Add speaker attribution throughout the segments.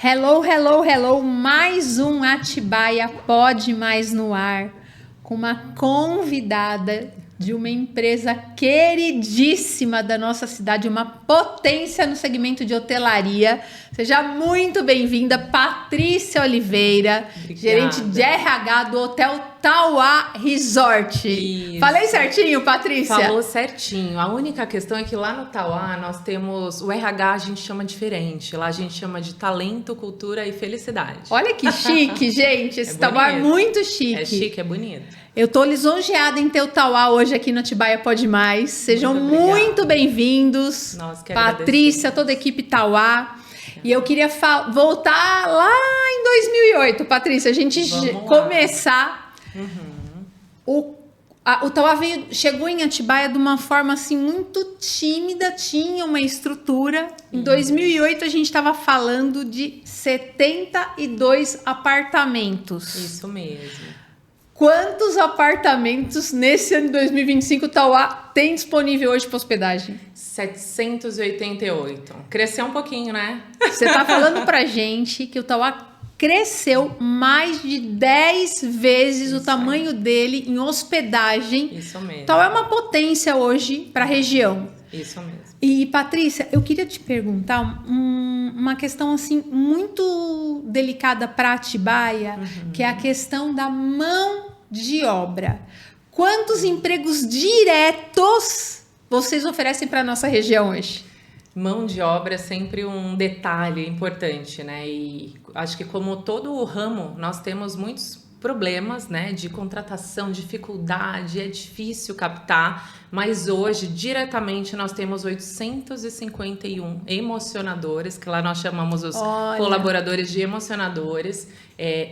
Speaker 1: Hello, hello, hello, mais um Atibaia Pode Mais no ar, com uma convidada de uma empresa queridíssima da nossa cidade, uma potência no segmento de hotelaria. Seja muito bem-vinda, Patrícia Oliveira,
Speaker 2: Obrigada.
Speaker 1: Gerente de RH do Hotel Tauá Resort.
Speaker 2: Isso.
Speaker 1: Falei certinho, Patrícia?
Speaker 2: Falou certinho. A única questão é que lá no Tauá nós temos o RH, a gente chama diferente. Lá a gente chama de talento, cultura e felicidade.
Speaker 1: Olha que chique, gente. Esse Tauá é muito chique.
Speaker 2: É chique, é bonito.
Speaker 1: Eu tô lisonjeada em ter o Tauá hoje aqui no Atibaia Pode Mais. Sejam muito bem-vindos.
Speaker 2: Nós que
Speaker 1: Patrícia,
Speaker 2: agradecemos.
Speaker 1: toda a equipe Tauá. E eu queria voltar lá em 2008, Patrícia, a gente começar. O Tauá chegou em Atibaia de uma forma assim muito tímida, tinha uma estrutura. Em 2008 a gente estava falando de 72 apartamentos.
Speaker 2: Isso mesmo.
Speaker 1: Quantos apartamentos nesse ano de 2025 o Tauá tem disponível hoje para hospedagem?
Speaker 2: 788. Cresceu um pouquinho, né?
Speaker 1: Você está falando pra gente que o Tauá cresceu mais de 10 vezes o tamanho dele em hospedagem.
Speaker 2: Isso mesmo.
Speaker 1: O Tauá é uma potência hoje para a região.
Speaker 2: Isso mesmo.
Speaker 1: E, Patrícia, eu queria te perguntar uma questão assim muito delicada para Atibaia, que é a questão da mão de obra. Quantos empregos diretos vocês oferecem para a nossa região hoje?
Speaker 2: Mão de obra é sempre um detalhe importante, né? E acho que como todo o ramo, nós temos muitos problemas, né, de contratação, dificuldade, é difícil captar, mas hoje, diretamente, nós temos 851 emocionadores, que lá nós chamamos os colaboradores de emocionadores,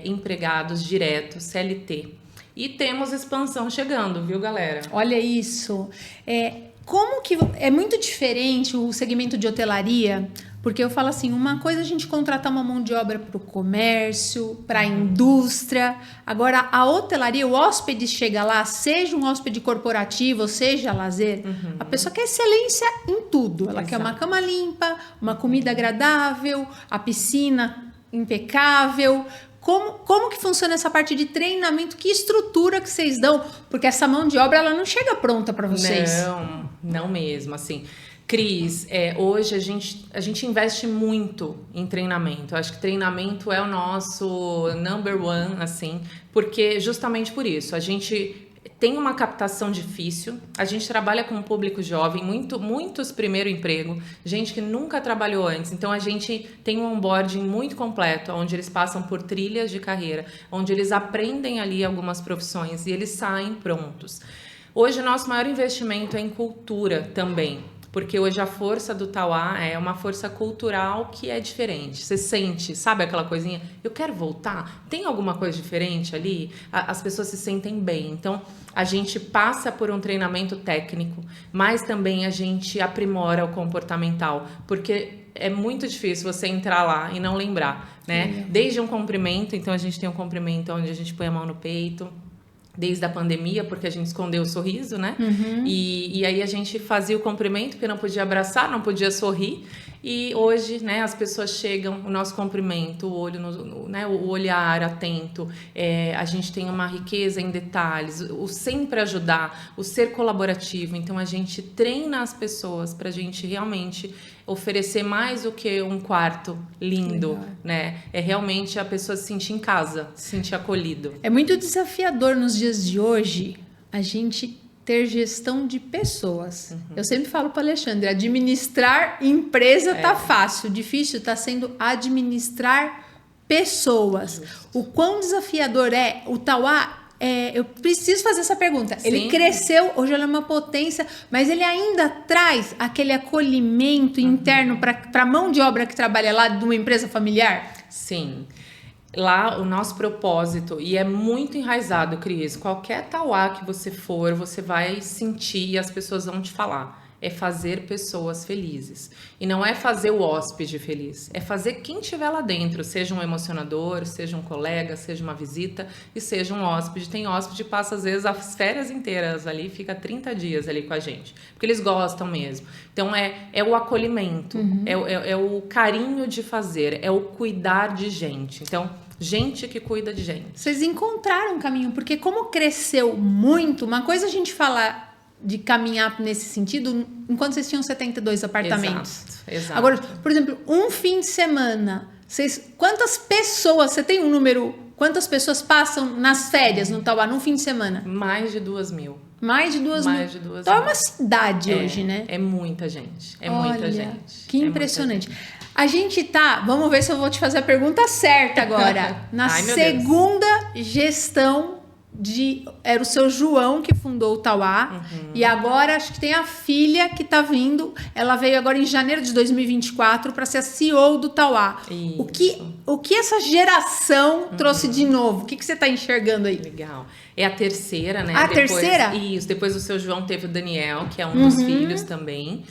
Speaker 2: empregados diretos, CLT. E temos expansão chegando, viu, galera?
Speaker 1: Olha isso. Como que é muito diferente o segmento de hotelaria, porque eu falo assim, uma coisa é a gente contratar uma mão de obra para o comércio, para a indústria. Agora, a hotelaria, o hóspede chega lá, seja um hóspede corporativo, ou seja lazer, a pessoa quer excelência em tudo. Ela quer uma cama limpa, uma comida agradável, a piscina impecável. Como que funciona essa parte de treinamento? Que estrutura que vocês dão? Porque essa mão de obra, ela não chega pronta para vocês.
Speaker 2: Não mesmo, assim. Cris, hoje a gente investe muito em treinamento. Eu acho que treinamento é o nosso number one, assim, porque justamente por isso, a gente tem uma captação difícil, a gente trabalha com um público jovem, muitos primeiro emprego, gente que nunca trabalhou antes, então a gente tem um onboarding muito completo, onde eles passam por trilhas de carreira, onde eles aprendem ali algumas profissões e eles saem prontos. Hoje o nosso maior investimento é em cultura também, porque hoje a força do Tauá é uma força cultural que é diferente. Você sente, sabe aquela coisinha? Eu quero voltar? Tem alguma coisa diferente ali? As pessoas se sentem bem. Então, a gente passa por um treinamento técnico, mas também a gente aprimora o comportamental, porque é muito difícil você entrar lá e não lembrar, né? Desde um cumprimento, então a gente tem um cumprimento onde a gente põe a mão no peito, desde a pandemia, porque a gente escondeu o sorriso, né? E aí a gente fazia o cumprimento, porque não podia abraçar, não podia sorrir. E hoje, né, as pessoas chegam, o nosso cumprimento, o olho né, o olhar atento, a gente tem uma riqueza em detalhes, o sempre ajudar, o ser colaborativo. Então a gente treina as pessoas para a gente realmente oferecer mais do que um quarto lindo, né? É realmente a pessoa se sentir em casa, se sentir acolhido.
Speaker 1: É muito desafiador nos dias de hoje a gente ter gestão de pessoas. Eu sempre falo para Alexandre, administrar empresa tá fácil, difícil tá sendo administrar pessoas. O quão desafiador é o Tauá. Eu preciso fazer essa pergunta.
Speaker 2: Sim.
Speaker 1: Ele cresceu, hoje ele é uma potência, mas ele ainda traz aquele acolhimento interno para a mão de obra que trabalha lá de uma empresa familiar?
Speaker 2: Sim. Lá o nosso propósito, e é muito enraizado, Cris, qualquer Tauá que você for, você vai sentir e as pessoas vão te falar. é fazer pessoas felizes. E não é fazer o hóspede feliz, é fazer quem estiver lá dentro, seja um emocionador, seja um colega, seja uma visita e seja um hóspede. Tem hóspede que passa às vezes as férias inteiras ali, fica 30 dias ali com a gente, porque eles gostam mesmo. Então é o acolhimento, é o carinho de fazer, é o cuidar de gente. Então, gente que cuida de gente.
Speaker 1: Vocês encontraram um caminho, porque como cresceu muito, uma coisa a gente falar de caminhar nesse sentido, enquanto vocês tinham 72 apartamentos.
Speaker 2: Exato.
Speaker 1: Agora, por exemplo, um fim de semana, quantas pessoas, você tem um número, quantas pessoas passam nas férias no Tauá, num fim de semana?
Speaker 2: Mais de 2.000.
Speaker 1: Mais de 2.000.
Speaker 2: Mais de 2.000.
Speaker 1: Então é uma cidade hoje, né?
Speaker 2: É muita gente,
Speaker 1: Olha,
Speaker 2: muita gente.
Speaker 1: Que impressionante. A gente tá, vamos ver se eu vou te fazer a pergunta certa agora. Na segunda gestão era o seu João que fundou o Tauá, e agora acho que tem a filha que tá vindo, ela veio agora em janeiro de 2024 para ser a CEO do Tauá. O que essa geração trouxe de novo? O que você tá enxergando aí?
Speaker 2: Legal. É a terceira, né?
Speaker 1: Terceira?
Speaker 2: Isso, depois do seu João teve o Daniel, que é um dos filhos também.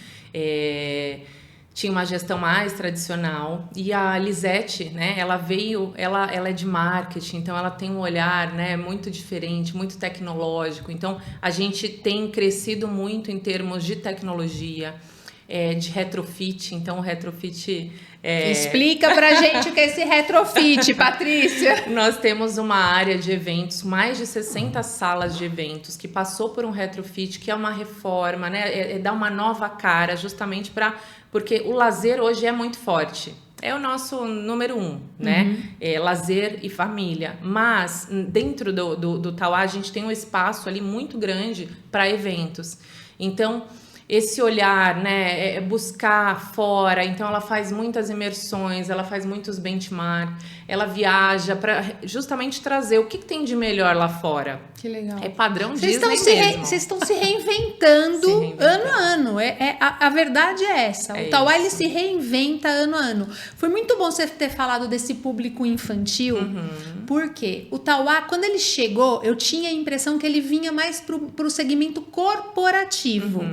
Speaker 2: Tinha uma gestão mais tradicional, e a Lisete, né, ela é de marketing, então ela tem um olhar, né, muito diferente, muito tecnológico. Então a gente tem crescido muito em termos de tecnologia, de retrofit. Então o retrofit
Speaker 1: explica pra gente o que é esse retrofit, Patrícia.
Speaker 2: Nós temos uma área de eventos, mais de 60 salas de eventos, que passou por um retrofit, que é uma reforma, né? Dá uma nova cara, justamente porque o lazer hoje é muito forte. É o nosso número 1, né? Lazer e família. Mas dentro do Tauá, a gente tem um espaço ali muito grande para eventos. Então, esse olhar, né, buscar fora. Então ela faz muitas imersões, ela faz muitos benchmark, ela viaja para justamente trazer o que tem de melhor lá fora.
Speaker 1: Que legal.
Speaker 2: É padrão Disney mesmo.
Speaker 1: Vocês estão se reinventando ano a ano. A verdade é essa. O Tauá, ele se reinventa ano a ano. Foi muito bom você ter falado desse público infantil, porque o Tauá, quando ele chegou, eu tinha a impressão que ele vinha mais pro segmento corporativo.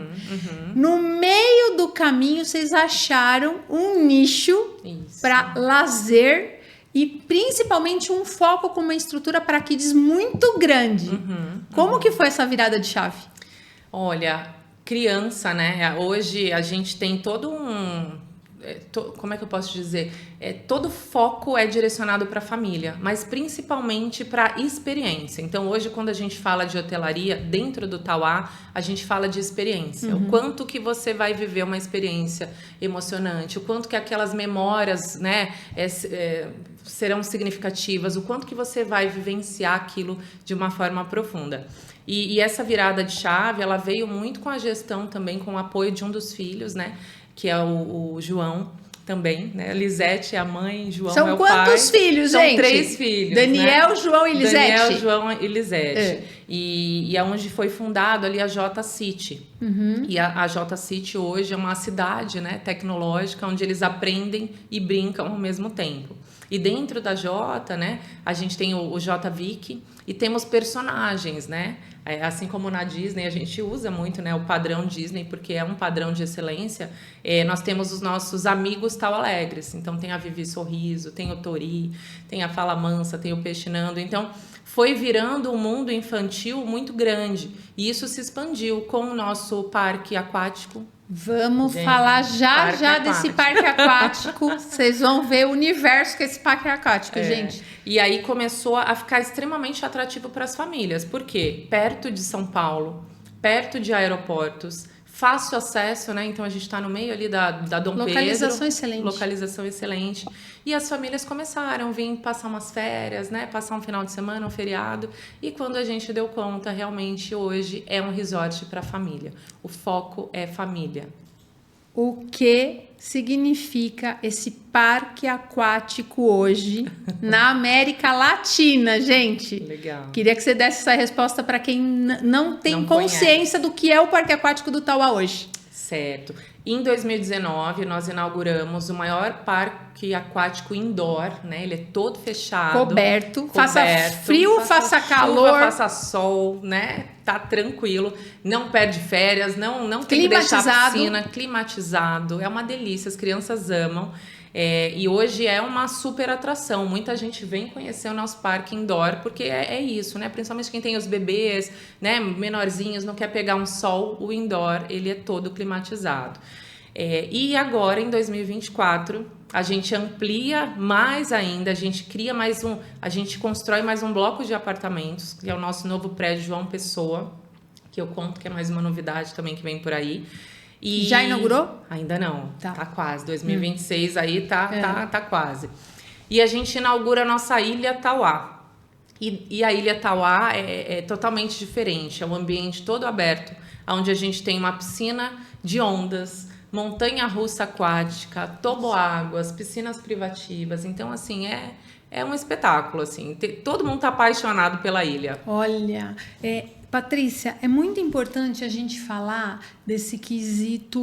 Speaker 1: No meio do caminho, vocês acharam um nicho para lazer e principalmente um foco com uma estrutura para kids muito grande. Como que foi essa virada de chave?
Speaker 2: Olha, criança, né? Hoje a gente tem todo como é que eu posso dizer? Todo foco é direcionado para a família, mas principalmente para experiência. Então, hoje, quando a gente fala de hotelaria, dentro do Tauá, a gente fala de experiência. O quanto que você vai viver uma experiência emocionante, o quanto que aquelas memórias, né, serão significativas, o quanto que você vai vivenciar aquilo de uma forma profunda. E essa virada de chave, ela veio muito com a gestão também, com o apoio de um dos filhos, né? Que é o João também, né? Lisete é a mãe, João é o pai.
Speaker 1: São quantos filhos, gente?
Speaker 2: São 3 filhos.
Speaker 1: Daniel,
Speaker 2: né?
Speaker 1: João e Lisete?
Speaker 2: Daniel, João e Lisete. E é onde foi fundado ali a J City. E a J City hoje é uma cidade, né, tecnológica, onde eles aprendem e brincam ao mesmo tempo. E dentro da J, né, a gente tem o J Vic e temos personagens, né? Assim como na Disney, a gente usa muito, né, o padrão Disney, porque é um padrão de excelência. Nós temos os nossos amigos Tau Alegres. Então, tem a Vivi Sorriso, tem o Tori, tem a Fala Mansa, tem o Peixinando. Então, foi virando um mundo infantil muito grande. E isso se expandiu com o nosso parque aquático.
Speaker 1: Vamos falar já desse parque aquático. Vocês vão ver o universo que é esse parque aquático, gente.
Speaker 2: E aí começou a ficar extremamente atrativo para as famílias. Por quê? Perto de São Paulo, perto de aeroportos, fácil acesso, né? Então a gente está no meio ali da Dom Pedro.
Speaker 1: Localização excelente.
Speaker 2: Localização excelente. E as famílias começaram a vir passar umas férias, né? Passar um final de semana, um feriado. E quando a gente deu conta, realmente hoje é um resort para família. O foco é família.
Speaker 1: O que significa esse parque aquático hoje na América Latina, gente?
Speaker 2: Legal.
Speaker 1: Queria que você desse essa resposta para quem não tem consciência do que é o parque aquático do Tauá hoje.
Speaker 2: Certo. Em 2019, nós inauguramos o maior parque aquático indoor, né? Ele é todo fechado.
Speaker 1: Coberto. Faça frio, faça calor.
Speaker 2: Chuva, faça sol, né? Tá tranquilo. Não perde férias, não tem que deixar a piscina. Climatizado. É uma delícia, as crianças amam. E hoje é uma super atração. Muita gente vem conhecer o nosso parque indoor, porque é isso, né? Principalmente quem tem os bebês, né? Menorzinhos, não quer pegar um sol, o indoor, ele é todo climatizado. E agora, em 2024, a gente amplia mais ainda, a gente cria a gente constrói mais um bloco de apartamentos, que é o nosso novo prédio João Pessoa, que eu conto que é mais uma novidade também que vem por aí.
Speaker 1: E já inaugurou?
Speaker 2: Ainda não, tá quase. 2026 aí tá quase. E a gente inaugura a nossa Ilha Tauá. E a Ilha Tauá é totalmente diferente. É um ambiente todo aberto, onde a gente tem uma piscina de ondas, montanha-russa aquática, toboáguas, piscinas privativas. Então, assim, é um espetáculo, assim. Todo mundo tá apaixonado pela ilha.
Speaker 1: Olha, Patrícia, é muito importante a gente falar desse quesito,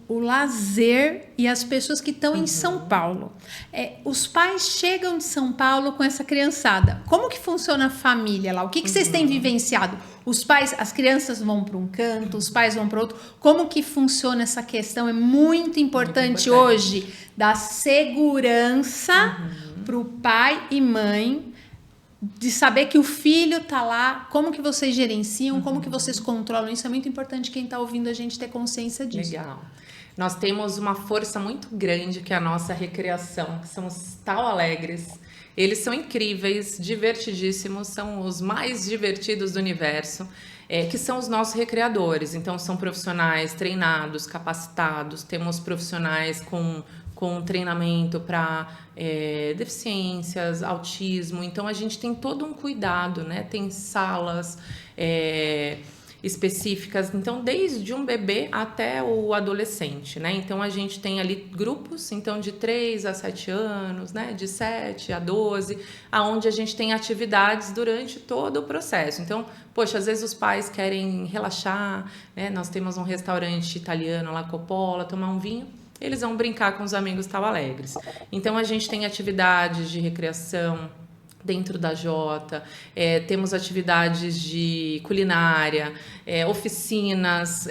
Speaker 1: o lazer e as pessoas que estão em São Paulo. Os pais chegam de São Paulo com essa criançada. Como que funciona a família lá? O que vocês têm vivenciado? Os pais, as crianças vão para um canto, os pais vão para outro. Como que funciona essa questão? É muito importante hoje dar segurança para o pai e mãe, de saber que o filho tá lá, como que vocês gerenciam, como que vocês controlam isso, é muito importante quem tá ouvindo a gente ter consciência disso.
Speaker 2: Legal. Nós temos uma força muito grande que é a nossa recreação, que são os Tau Alegres. Eles são incríveis, divertidíssimos, são os mais divertidos do universo, que são os nossos recreadores. Então, são profissionais treinados, capacitados, temos profissionais com treinamento para deficiências, autismo. Então, a gente tem todo um cuidado, né? Tem salas específicas, então, desde um bebê até o adolescente, né? Então, a gente tem ali grupos, então, de 3 a 7 anos, né? De 7 a 12, aonde a gente tem atividades durante todo o processo. Então, poxa, às vezes os pais querem relaxar, né? Nós temos um restaurante italiano lá, Coppola, tomar um vinho. Eles vão brincar com os amigos Tau Alegres. Então, a gente tem atividades de recreação dentro da Jota, temos atividades de culinária, oficinas,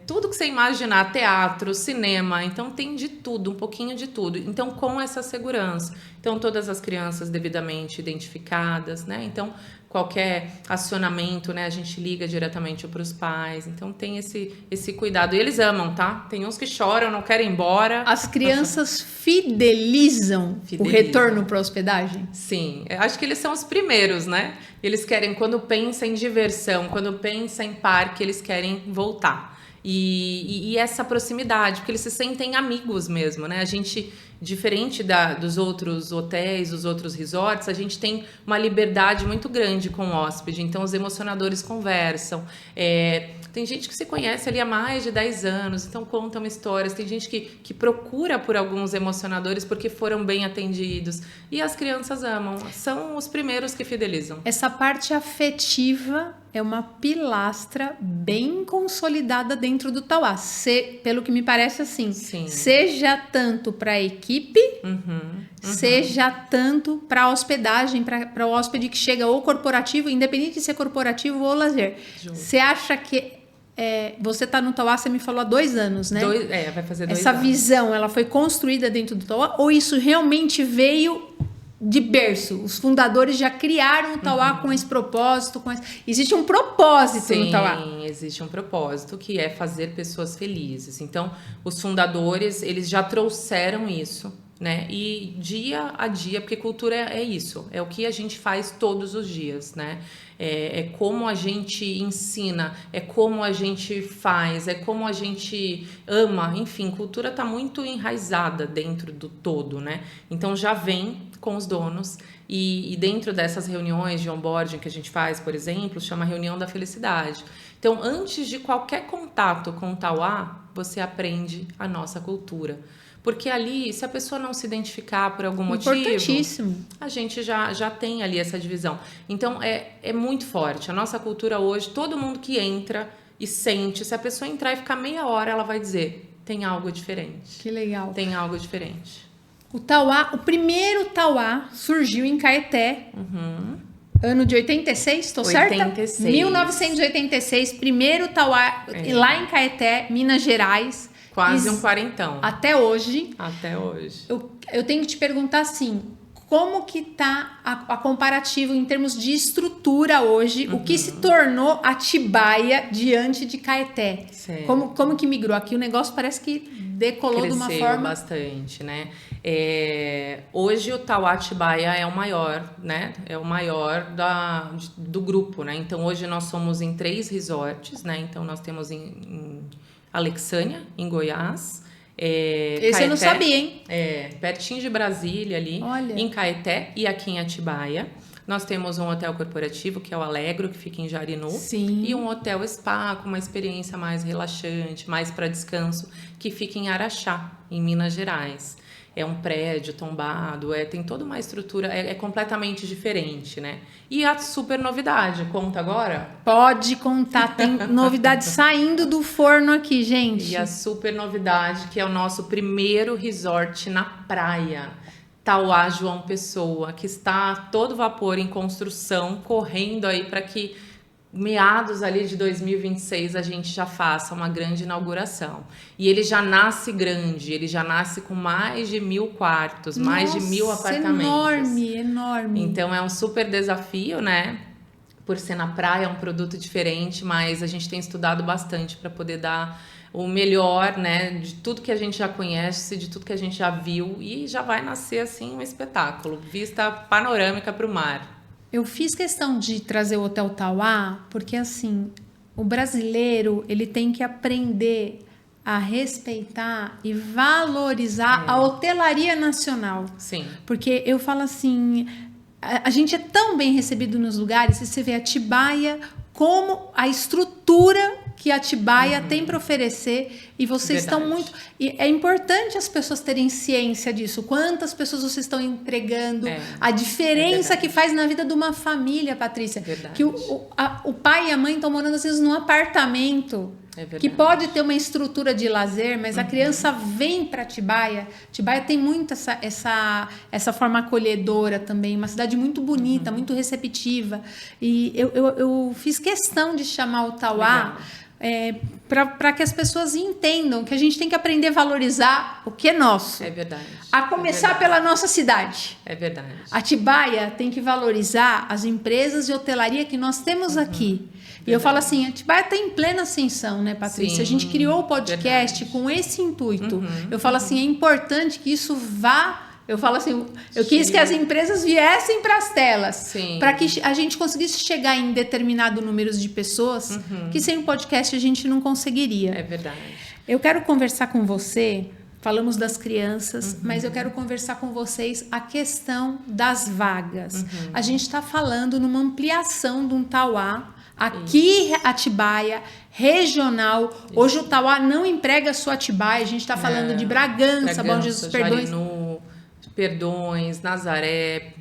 Speaker 2: tudo que você imaginar, teatro, cinema. Então, tem de tudo, um pouquinho de tudo. Então, com essa segurança. Então, todas as crianças devidamente identificadas, né? Então, qualquer acionamento, né, a gente liga diretamente para os pais. Então, tem esse cuidado. E eles amam, tá? Tem uns que choram, não querem ir embora.
Speaker 1: As crianças fidelizam o retorno para a hospedagem?
Speaker 2: Sim. Eu acho que eles são os primeiros, né? Eles querem, quando pensa em diversão, quando pensa em parque, eles querem voltar. E essa proximidade, porque eles se sentem amigos mesmo, né? A gente, diferente dos outros hotéis, dos outros resorts, a gente tem uma liberdade muito grande com o hóspede. Então, os emocionadores conversam. Tem gente que se conhece ali há mais de 10 anos, então contam histórias. Tem gente que procura por alguns emocionadores porque foram bem atendidos. E as crianças amam. São os primeiros que fidelizam.
Speaker 1: Essa parte afetiva é uma pilastra bem consolidada dentro do Tauá. Pelo que me parece assim.
Speaker 2: Sim.
Speaker 1: Seja tanto para a equipe, seja tanto para a hospedagem, para o hóspede que chega ou corporativo, independente de ser corporativo ou lazer. Você acha que você está no Tauá, você me falou há 2 anos, né?
Speaker 2: Vai fazer 2 anos.
Speaker 1: Essa visão, ela foi construída dentro do Tauá ou isso realmente veio de berço? Os fundadores já criaram o Tauá com esse propósito? Existe um propósito no Tauá?
Speaker 2: Sim, existe um propósito que é fazer pessoas felizes. Então, os fundadores, eles já trouxeram isso, né? E dia a dia, porque cultura é isso, é o que a gente faz todos os dias, né? É como a gente ensina, é como a gente faz, é como a gente ama, enfim, cultura está muito enraizada dentro do todo, né? Então já vem com os donos e dentro dessas reuniões de onboarding que a gente faz, por exemplo, chama Reunião da Felicidade. Então, antes de qualquer contato com o Tauá, você aprende a nossa cultura. Porque ali, se a pessoa não se identificar por algum motivo, a gente já tem ali essa divisão. Então, é muito forte. A nossa cultura hoje, todo mundo que entra, e sente. Se a pessoa entrar e ficar meia hora, ela vai dizer, tem algo diferente.
Speaker 1: Que legal.
Speaker 2: Tem algo diferente.
Speaker 1: O Tauá, o primeiro Tauá surgiu em Caeté, ano de 86, tô certa?
Speaker 2: 86.
Speaker 1: 1986, primeiro Tauá lá em Caeté, Minas Gerais.
Speaker 2: Quase um quarentão.
Speaker 1: Até hoje.
Speaker 2: Até hoje.
Speaker 1: Eu tenho que te perguntar assim, como que tá a comparativo em termos de estrutura hoje, o que se tornou Atibaia diante de Caeté? Como que migrou? Aqui o negócio parece que decolou
Speaker 2: Cresceu
Speaker 1: de uma forma...
Speaker 2: bastante, né? Hoje o Tauá Atibaia é o maior, né? É o maior do grupo, né? Então hoje nós somos em 3 resorts, né? Então nós temos em Alexânia, em Goiás.
Speaker 1: Esse
Speaker 2: Caeté,
Speaker 1: eu não sabia, hein?
Speaker 2: Pertinho de Brasília ali,
Speaker 1: Olha.
Speaker 2: em Caeté e aqui em Atibaia. Nós temos um hotel corporativo, que é o Alegro, que fica em Jarinu.
Speaker 1: Sim.
Speaker 2: E um hotel spa, com uma experiência mais relaxante, mais para descanso, que fica em Araxá, em Minas Gerais. É um prédio tombado, tem toda uma estrutura, é completamente diferente, né? E a super novidade, conta agora?
Speaker 1: Pode contar, tem novidade saindo do forno aqui, gente.
Speaker 2: E a super novidade, que é o nosso primeiro resort na praia, Tauá João Pessoa, que está a todo vapor em construção, correndo aí para que meados ali de 2026 a gente já faça uma grande inauguração. E ele já nasce grande, ele já nasce com mais de 1.000 quartos, mais de 1.000 apartamentos.
Speaker 1: Enorme, enorme.
Speaker 2: Então é um super desafio, né? Por ser na praia, é um produto diferente, mas a gente tem estudado bastante para poder dar o melhor, né, de tudo que a gente já conhece, de tudo que a gente já viu, e já vai nascer assim um espetáculo, vista panorâmica para o mar.
Speaker 1: Eu fiz questão de trazer o Hotel Tauá, porque assim, o brasileiro, ele tem que aprender a respeitar e valorizar a hotelaria nacional.
Speaker 2: Sim.
Speaker 1: Porque eu falo assim, a gente é tão bem recebido nos lugares, se você vê Atibaia, como a estrutura que Atibaia tem para oferecer, e vocês estão muito... E é importante as pessoas terem ciência disso. Quantas pessoas vocês estão entregando, a diferença que faz na vida de uma família, Patrícia. Que o pai e a mãe estão morando, às vezes, num apartamento que pode ter uma estrutura de lazer, mas a criança vem para Atibaia. Atibaia tem muito essa forma acolhedora também, uma cidade muito bonita, muito receptiva. E eu fiz questão de chamar o Tauá para que as pessoas entendam que a gente tem que aprender a valorizar o que é nosso.
Speaker 2: É verdade.
Speaker 1: A começar pela nossa cidade.
Speaker 2: É verdade.
Speaker 1: Atibaia tem que valorizar as empresas de hotelaria que nós temos aqui. E eu falo assim, Atibaia está em plena ascensão, né, Patrícia?
Speaker 2: Sim,
Speaker 1: a gente criou o podcast com esse intuito. Eu falo assim, é importante que isso vá... Eu falo assim, eu quis que as empresas viessem para as telas, para que a gente conseguisse chegar em determinado número de pessoas, que sem o podcast a gente não conseguiria.
Speaker 2: É verdade.
Speaker 1: Eu quero conversar com você, falamos das crianças, mas eu quero conversar com vocês a questão das vagas. A gente está falando numa ampliação de um Tauá, aqui Atibaia, regional. Hoje o Tauá não emprega só Atibaia, a gente está falando de Bragança, Bom Jesus, Perdões.
Speaker 2: Perdões, Nazaré,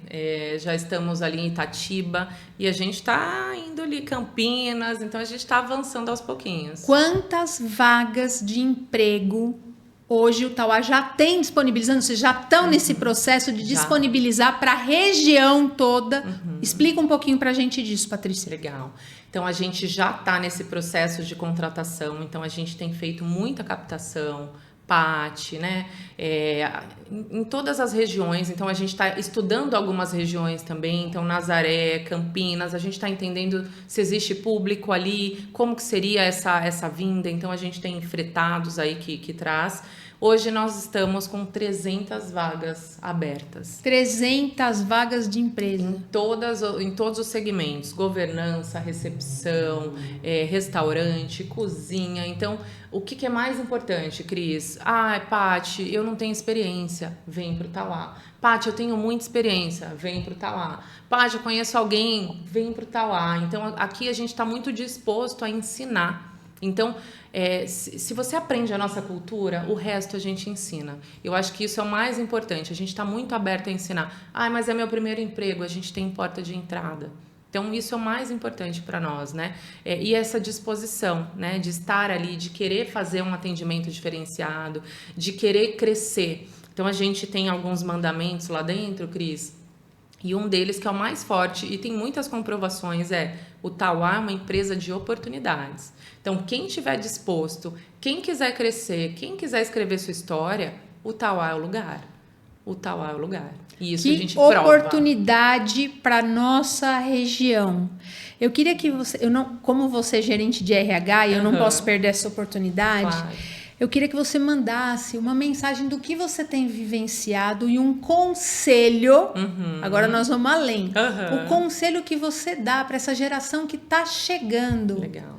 Speaker 2: já estamos ali em Itatiba e a gente está indo ali Campinas, então a gente está avançando aos pouquinhos.
Speaker 1: Quantas vagas de emprego hoje o Tauá já tem disponibilizando? Vocês já estão nesse processo de disponibilizar para a região toda? Explica um pouquinho para a gente disso, Patrícia.
Speaker 2: Legal. Então, a gente já está nesse processo de contratação, então a gente tem feito muita captação, PAT, né? Em todas as regiões, então a gente está estudando algumas regiões também, então Nazaré, Campinas, a gente está entendendo se existe público ali, como que seria essa vinda, então a gente tem fretados aí que traz. Hoje nós estamos com 300 vagas abertas.
Speaker 1: 300 vagas de empresa.
Speaker 2: Em todos os segmentos, governança, recepção, restaurante, cozinha. Então, o que é mais importante, Cris? Paty, eu não tenho experiência, vem para o Tauá. Paty, eu tenho muita experiência, vem para o Tauá. Paty, eu conheço alguém, vem para o Tauá. Então, aqui a gente está muito disposto a ensinar. Então, se você aprende a nossa cultura, o resto a gente ensina. Eu acho que isso é o mais importante. A gente está muito aberto a ensinar. Mas é meu primeiro emprego, a gente tem porta de entrada. Então, isso é o mais importante para nós, né? E essa disposição, né? De estar ali, de querer fazer um atendimento diferenciado, de querer crescer. Então, a gente tem alguns mandamentos lá dentro, Cris, e um deles que é o mais forte, e tem muitas comprovações, o Tauá é uma empresa de oportunidades. Então, quem estiver disposto, quem quiser crescer, quem quiser escrever sua história, o Tauá é o lugar. O Tauá é o lugar. E isso
Speaker 1: que
Speaker 2: a gente prova.
Speaker 1: Oportunidade para nossa região. Eu queria que você, como você é gerente de RH, e eu não posso perder essa oportunidade,
Speaker 2: Claro.
Speaker 1: eu queria que você mandasse uma mensagem do que você tem vivenciado e um conselho. Agora nós vamos além. O conselho que você dá para essa geração que está chegando.
Speaker 2: Legal.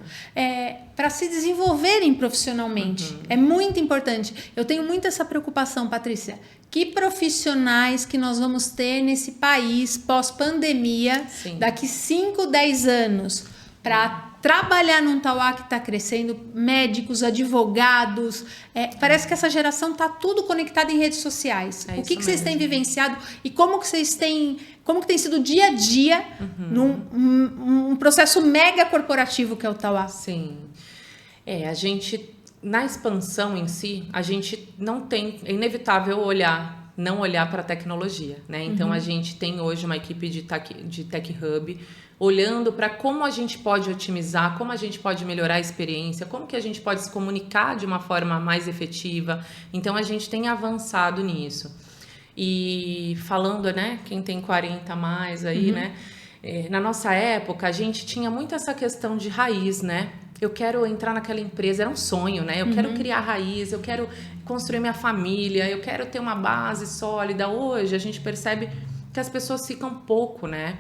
Speaker 1: Para se desenvolverem profissionalmente. É muito importante. Eu tenho muito essa preocupação, Patrícia. Que profissionais que nós vamos ter nesse país pós-pandemia, daqui 5, 10 anos, para trabalhar num Tauá que está crescendo, médicos, advogados. Parece que essa geração está tudo conectado em redes sociais. O que vocês têm vivenciado e como que tem sido o dia a dia num processo mega corporativo que é o Tauá?
Speaker 2: Sim. A gente, na expansão em si, a gente não tem, é inevitável não olhar para a tecnologia, né? Então, a gente tem hoje uma equipe de Tech Hub olhando para como a gente pode otimizar, como a gente pode melhorar a experiência, como que a gente pode se comunicar de uma forma mais efetiva. Então, a gente tem avançado nisso. E falando, né, quem tem 40 a mais aí, né? Na nossa época, a gente tinha muito essa questão de raiz, né? Eu quero entrar naquela empresa, era um sonho, né? Eu quero criar raiz, eu quero construir minha família, eu quero ter uma base sólida. Hoje, a gente percebe que as pessoas ficam pouco, né?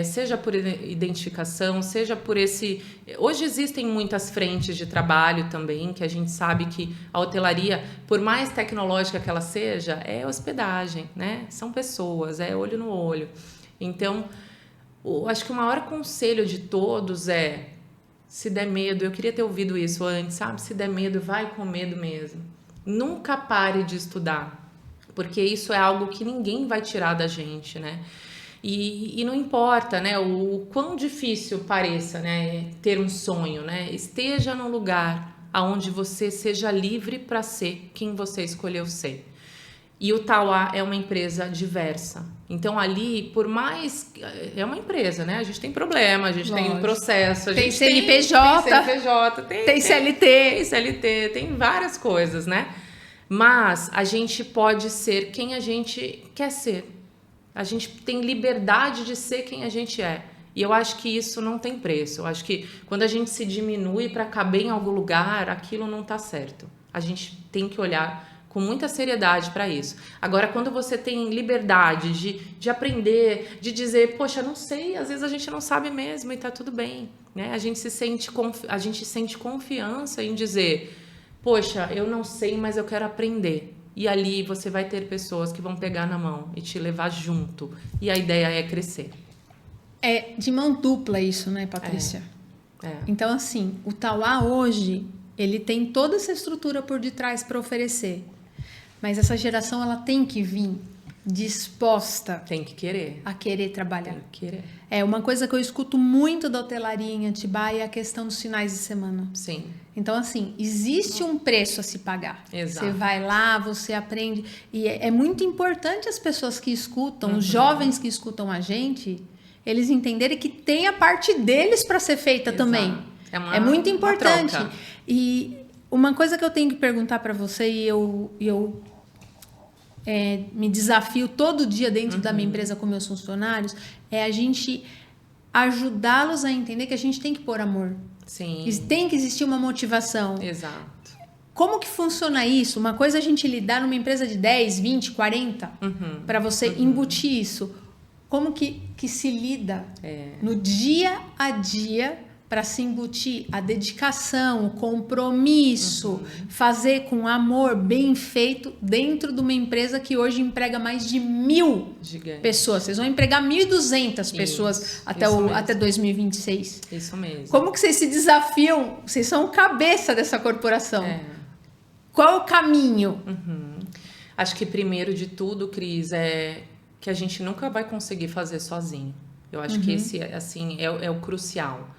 Speaker 2: Seja por identificação, seja por esse... Hoje existem muitas frentes de trabalho também, que a gente sabe que a hotelaria, por mais tecnológica que ela seja, é hospedagem, né? São pessoas, é olho no olho. Então, acho que o maior conselho de todos se der medo, eu queria ter ouvido isso antes, sabe? Se der medo, vai com medo mesmo. Nunca pare de estudar, porque isso é algo que ninguém vai tirar da gente, né? E não importa, né, o quão difícil pareça, né, ter um sonho, né? Esteja num lugar onde você seja livre para ser quem você escolheu ser. E o Tauá é uma empresa diversa. Então, ali, por mais... É uma empresa, né? A gente tem problema, a gente tem processo, a
Speaker 1: tem
Speaker 2: gente
Speaker 1: CNPJ, tem CLT.
Speaker 2: Tem CLT, tem várias coisas, né? Mas a gente pode ser quem a gente quer ser. A gente tem liberdade de ser quem a gente é. E eu acho que isso não tem preço. Eu acho que quando a gente se diminui para caber em algum lugar, aquilo não está certo. A gente tem que olhar com muita seriedade para isso. Agora, quando você tem liberdade de aprender, de dizer, poxa, não sei, às vezes a gente não sabe mesmo e está tudo bem, né? A gente sente confiança em dizer, poxa, eu não sei, mas eu quero aprender. E ali você vai ter pessoas que vão pegar na mão e te levar junto. E a ideia é crescer.
Speaker 1: É de mão dupla isso, né, Patrícia? Então, assim, o Tauá hoje, ele tem toda essa estrutura por detrás para oferecer. Mas essa geração, ela tem que vir disposta...
Speaker 2: Tem que querer.
Speaker 1: A querer trabalhar.
Speaker 2: Tem que querer.
Speaker 1: Uma coisa que eu escuto muito da hotelaria em Atibaia é a questão dos finais de semana.
Speaker 2: Sim.
Speaker 1: Então, assim, existe um preço a se pagar.
Speaker 2: Exato.
Speaker 1: Você vai lá, você aprende. E é muito importante as pessoas que escutam, os jovens que escutam a gente, eles entenderem que tem a parte deles para ser feita também. É muito importante. E uma coisa que eu tenho que perguntar para você, e eu me desafio todo dia dentro da minha empresa com meus funcionários, é a gente ajudá-los a entender que a gente tem que pôr amor.
Speaker 2: Sim.
Speaker 1: Tem que existir uma motivação.
Speaker 2: Exato.
Speaker 1: Como que funciona isso? Uma coisa é a gente lidar numa empresa de 10, 20, 40, para você embutir isso. Como que se lida no dia a dia para se embutir a dedicação, o compromisso, fazer com amor, bem feito, dentro de uma empresa que hoje emprega mais de 1.000 pessoas. Vocês vão empregar 1.200 pessoas até 2026.
Speaker 2: Isso mesmo.
Speaker 1: Como que vocês se desafiam? Vocês são cabeça dessa corporação. Qual é o caminho?
Speaker 2: Acho que primeiro de tudo, Cris, é que a gente nunca vai conseguir fazer sozinho. Eu acho que esse, assim, é o crucial.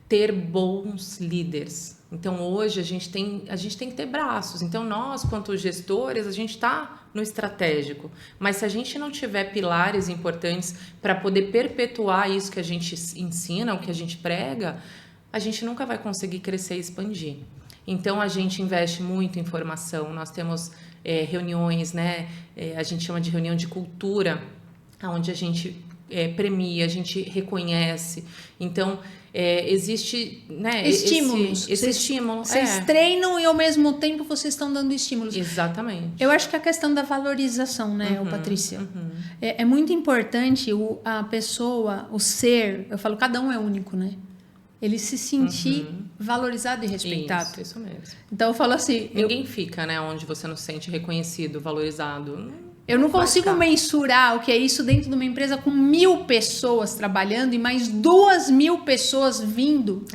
Speaker 2: Ter bons líderes. Então, hoje, a gente tem que ter braços. Então, nós, quanto gestores, a gente está no estratégico. Mas se a gente não tiver pilares importantes para poder perpetuar isso que a gente ensina, o que a gente prega, a gente nunca vai conseguir crescer e expandir. Então, a gente investe muito em formação. Nós temos reuniões, né? A gente chama de reunião de cultura, onde a gente premia, a gente reconhece. Então, existe, né,
Speaker 1: estímulos.
Speaker 2: Esse estímulo.
Speaker 1: Vocês treinam e ao mesmo tempo vocês estão dando estímulos.
Speaker 2: Exatamente.
Speaker 1: Eu acho que a questão da valorização, né, Patrícia? É muito importante a pessoa, o ser, eu falo, cada um é único, né? Ele se sentir valorizado e respeitado.
Speaker 2: Isso mesmo.
Speaker 1: Então eu falo assim...
Speaker 2: Ninguém fica, né, onde você não se sente reconhecido, valorizado.
Speaker 1: Eu não consigo mensurar o que é isso dentro de uma empresa com 1.000 pessoas trabalhando e mais 2.000 pessoas vindo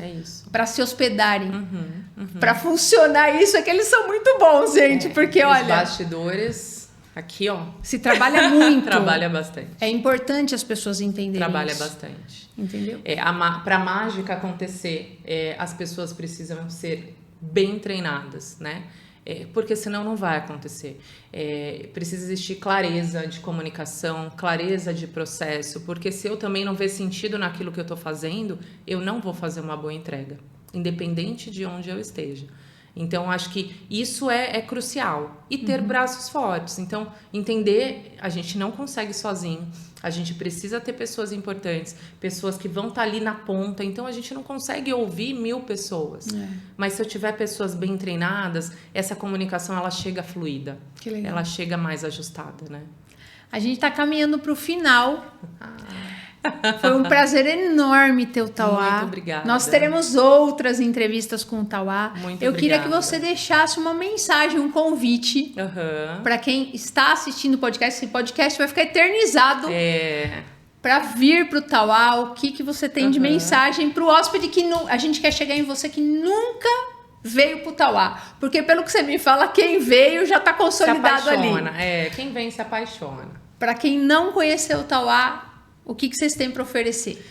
Speaker 1: para se hospedarem. Para funcionar isso, é que eles são muito bons, gente. Porque, olha... Os
Speaker 2: bastidores, aqui, ó...
Speaker 1: Se trabalha muito.
Speaker 2: Trabalha bastante.
Speaker 1: É importante as pessoas entenderem
Speaker 2: Trabalha
Speaker 1: isso.
Speaker 2: bastante.
Speaker 1: Entendeu?
Speaker 2: Para a mágica acontecer, as pessoas precisam ser bem treinadas, né? Porque senão não vai acontecer. Precisa existir clareza de comunicação, clareza de processo, porque se eu também não ver sentido naquilo que eu estou fazendo, eu não vou fazer uma boa entrega, independente de onde eu esteja. Então, acho que isso é crucial. E ter braços fortes. Então, entender, a gente não consegue sozinho. A gente precisa ter pessoas importantes, pessoas que vão estar ali na ponta. Então, a gente não consegue ouvir 1.000 pessoas. Mas se eu tiver pessoas bem treinadas, essa comunicação, ela chega fluida.
Speaker 1: Que legal.
Speaker 2: Ela chega mais ajustada, né?
Speaker 1: A gente está caminhando para o final. Foi um prazer enorme ter o Tauá.
Speaker 2: Muito obrigada.
Speaker 1: Nós teremos outras entrevistas com o Tauá.
Speaker 2: Muito
Speaker 1: Eu queria
Speaker 2: obrigada.
Speaker 1: que você deixasse uma mensagem, um convite para quem está assistindo o podcast. Esse podcast vai ficar eternizado para vir para o Tauá. O que você tem de mensagem para o hóspede que a gente quer chegar em você que nunca veio para o Tauá? Porque pelo que você me fala, quem veio já está consolidado ali.
Speaker 2: Quem vem se apaixona.
Speaker 1: Para quem não conheceu o Tauá, o que vocês têm para oferecer?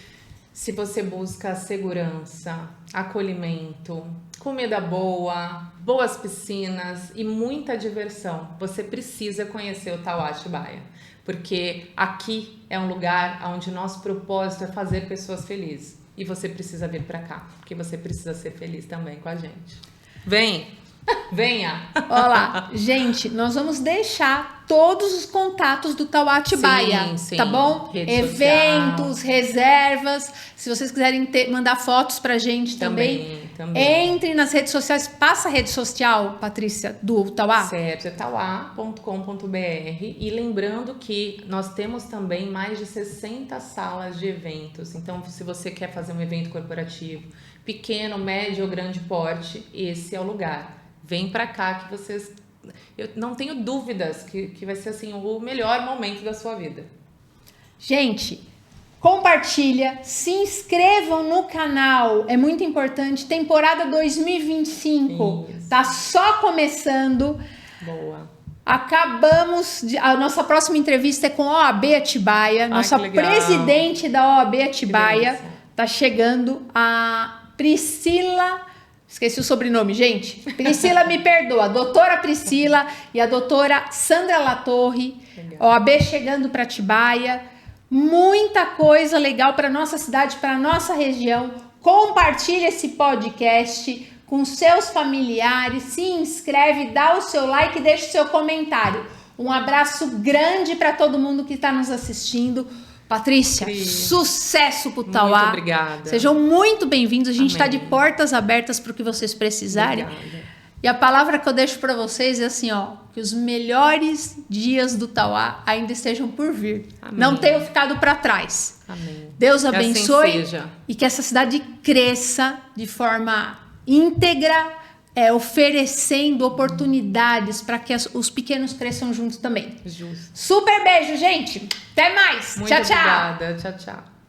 Speaker 2: Se você busca segurança, acolhimento, comida boa, boas piscinas e muita diversão, você precisa conhecer o Tauá Atibaia. Porque aqui é um lugar onde nosso propósito é fazer pessoas felizes. E você precisa vir para cá, porque você precisa ser feliz também com a gente. Venha!
Speaker 1: Olá, gente, nós vamos deixar todos os contatos do Tauá Atibaia,
Speaker 2: sim,
Speaker 1: tá bom?
Speaker 2: Rede
Speaker 1: Eventos,
Speaker 2: social.
Speaker 1: Reservas. Se vocês quiserem mandar fotos pra gente também. Entre nas redes sociais. Passa a rede social, Patrícia, do Tauá.
Speaker 2: Certo, é tauá.com.br. E lembrando que nós temos também mais de 60 salas de eventos. Então, se você quer fazer um evento corporativo, pequeno, médio ou grande porte, esse é o lugar. Vem pra cá que vocês... Eu não tenho dúvidas que vai ser assim o melhor momento da sua vida.
Speaker 1: Gente, compartilha, se inscrevam no canal, é muito importante. Temporada 2025 tá só começando.
Speaker 2: Boa.
Speaker 1: A nossa próxima entrevista é com a OAB Atibaia. Nossa presidente da OAB Atibaia tá chegando, a Priscila... Esqueci o sobrenome, gente. Priscila, me perdoa. A doutora Priscila e a doutora Sandra Latorre. OAB chegando para Atibaia. Muita coisa legal para nossa cidade, para nossa região. Compartilhe esse podcast com seus familiares. Se inscreve, dá o seu like e deixa o seu comentário. Um abraço grande para todo mundo que está nos assistindo. Patrícia, sucesso pro Tauá.
Speaker 2: Muito obrigada.
Speaker 1: Sejam muito bem-vindos. A gente está de portas abertas para o que vocês precisarem.
Speaker 2: Obrigada.
Speaker 1: E a palavra que eu deixo para vocês é assim, ó, que os melhores dias do Tauá ainda estejam por vir.
Speaker 2: Amém.
Speaker 1: Não tenham ficado para trás.
Speaker 2: Amém.
Speaker 1: Deus abençoe
Speaker 2: assim seja.
Speaker 1: E que essa cidade cresça de forma íntegra, oferecendo oportunidades para que os pequenos cresçam juntos também.
Speaker 2: Justo.
Speaker 1: Super beijo, gente. Até mais.
Speaker 2: Muito
Speaker 1: tchau, tchau.
Speaker 2: Obrigada. Tchau, tchau.